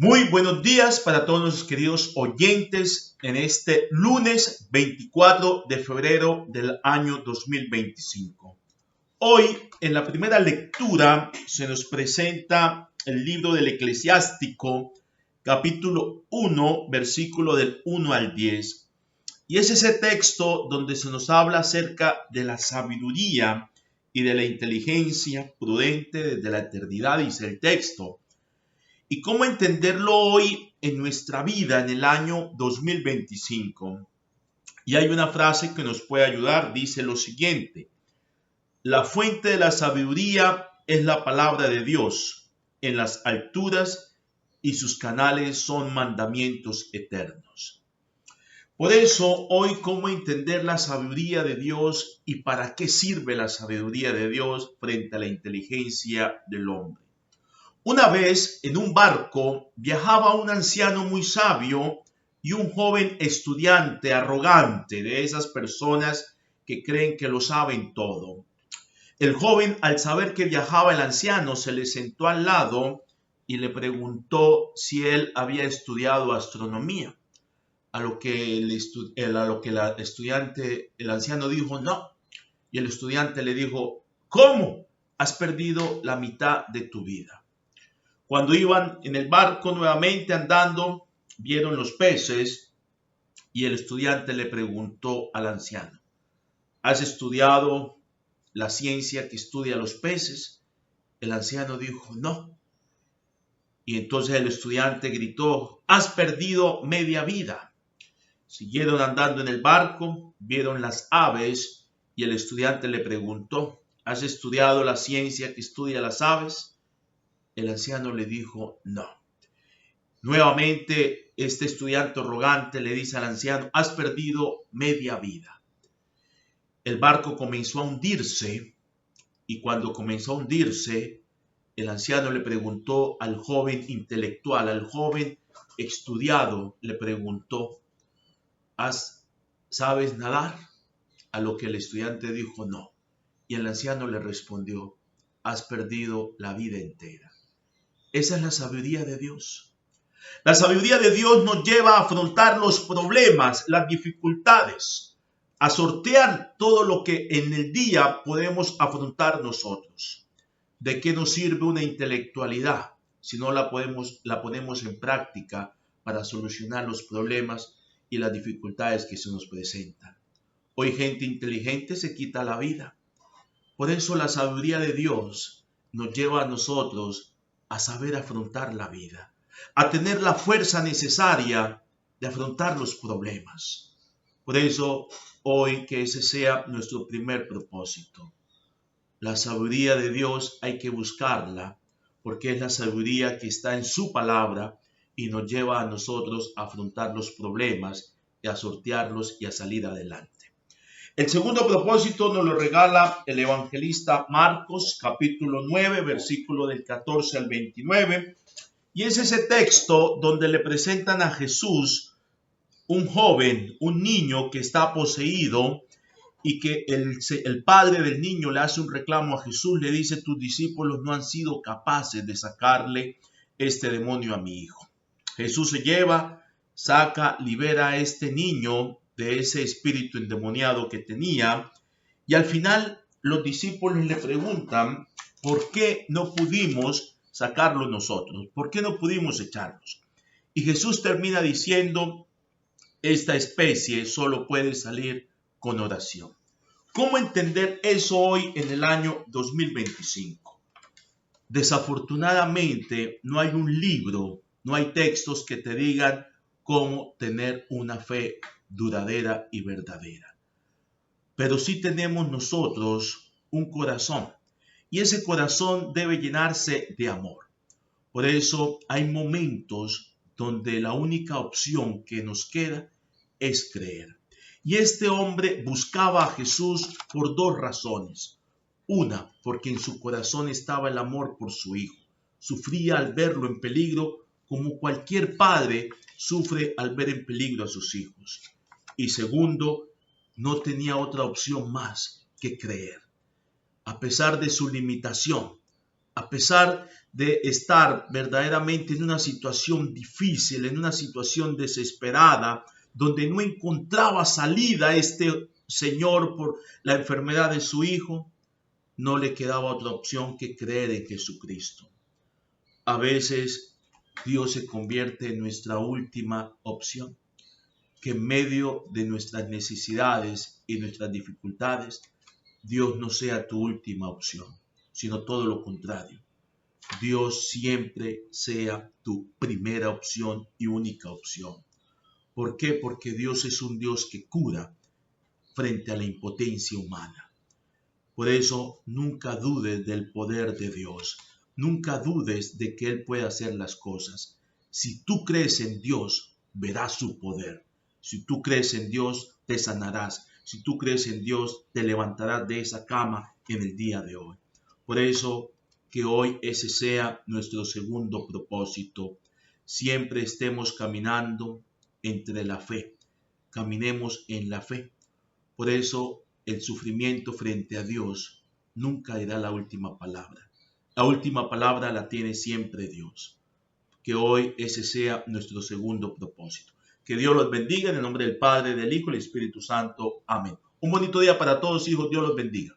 Muy buenos días para todos los queridos oyentes en este lunes 24 de febrero del año 2025. Hoy, en la primera lectura, se nos presenta el libro del Eclesiástico, capítulo 1, versículo del 1 al 10. Y es ese texto donde se nos habla acerca de la sabiduría y de la inteligencia prudente desde la eternidad, dice el texto. ¿Y cómo entenderlo hoy en nuestra vida en el año 2025? Y hay una frase que nos puede ayudar, dice lo siguiente: la fuente de la sabiduría es la palabra de Dios en las alturas y sus canales son mandamientos eternos. Por eso, hoy, ¿cómo entender la sabiduría de Dios y para qué sirve la sabiduría de Dios frente a la inteligencia del hombre? Una vez en un barco viajaba un anciano muy sabio y un joven estudiante arrogante, de esas personas que creen que lo saben todo. El joven, al saber que viajaba el anciano, se le sentó al lado y le preguntó si él había estudiado astronomía. A lo que el anciano dijo no. Y el estudiante le dijo: ¿cómo? Has perdido la mitad de tu vida. Cuando iban en el barco nuevamente andando, vieron los peces y el estudiante le preguntó al anciano: ¿has estudiado la ciencia que estudia los peces? El anciano dijo no. Y entonces el estudiante gritó: has perdido media vida. Siguieron andando en el barco, vieron las aves y el estudiante le preguntó: ¿has estudiado la ciencia que estudia las aves? El anciano le dijo no. Nuevamente, este estudiante arrogante le dice al anciano: has perdido media vida. El barco comenzó a hundirse y cuando comenzó a hundirse, el anciano le preguntó al joven intelectual, al joven estudiado, le preguntó: ¿sabes nadar? A lo que el estudiante dijo no. Y el anciano le respondió: has perdido la vida entera. Esa es la sabiduría de Dios. La sabiduría de Dios nos lleva a afrontar los problemas, las dificultades, a sortear todo lo que en el día podemos afrontar nosotros. ¿De qué nos sirve una intelectualidad si no la ponemos en práctica para solucionar los problemas y las dificultades que se nos presentan? Hoy gente inteligente se quita la vida. Por eso la sabiduría de Dios nos lleva a nosotros a saber afrontar la vida, a tener la fuerza necesaria de afrontar los problemas. Por eso, hoy que ese sea nuestro primer propósito. La sabiduría de Dios hay que buscarla, porque es la sabiduría que está en su palabra y nos lleva a nosotros a afrontar los problemas y a sortearlos y a salir adelante. El segundo propósito nos lo regala el evangelista Marcos, capítulo 9, versículo del 14 al 29. Y es ese texto donde le presentan a Jesús un joven, un niño que está poseído y que el padre del niño le hace un reclamo a Jesús, le dice: tus discípulos no han sido capaces de sacarle este demonio a mi hijo. Jesús se lleva, saca, libera a este niño de ese espíritu endemoniado que tenía, y al final los discípulos le preguntan: ¿por qué no pudimos sacarlo nosotros? ¿Por qué no pudimos echarlos? Y Jesús termina diciendo: esta especie solo puede salir con oración. ¿Cómo entender eso hoy en el año 2025? Desafortunadamente, no hay un libro, no hay textos que te digan cómo tener una fe duradera y verdadera. Pero sí tenemos nosotros un corazón, y ese corazón debe llenarse de amor. Por eso hay momentos donde la única opción que nos queda es creer. Y este hombre buscaba a Jesús por dos razones. Una, porque en su corazón estaba el amor por su hijo. Sufría al verlo en peligro como cualquier padre sufre al ver en peligro a sus hijos. Y segundo, no tenía otra opción más que creer. A pesar de su limitación, A pesar de estar verdaderamente en una situación difícil, en una situación desesperada, donde no encontraba salida este señor por la enfermedad de su hijo, no le quedaba otra opción que creer en Jesucristo. A veces Dios se convierte en nuestra última opción, que en medio de nuestras necesidades y nuestras dificultades, Dios no sea tu última opción, sino todo lo contrario. Dios siempre sea tu primera opción y única opción. ¿Por qué? Porque Dios es un Dios que cura frente a la impotencia humana. Por eso, nunca dudes del poder de Dios. Nunca dudes de que Él puede hacer las cosas. Si tú crees en Dios, verás su poder. Si tú crees en Dios, te sanarás. Si tú crees en Dios, te levantarás de esa cama en el día de hoy. Por eso, que hoy ese sea nuestro segundo propósito. Siempre estemos caminando entre la fe. Caminemos en la fe. Por eso, el sufrimiento frente a Dios nunca era la última palabra. La última palabra la tiene siempre Dios. Que hoy ese sea nuestro segundo propósito. Que Dios los bendiga en el nombre del Padre, del Hijo y del Espíritu Santo. Amén. Un bonito día para todos, hijos. Dios los bendiga.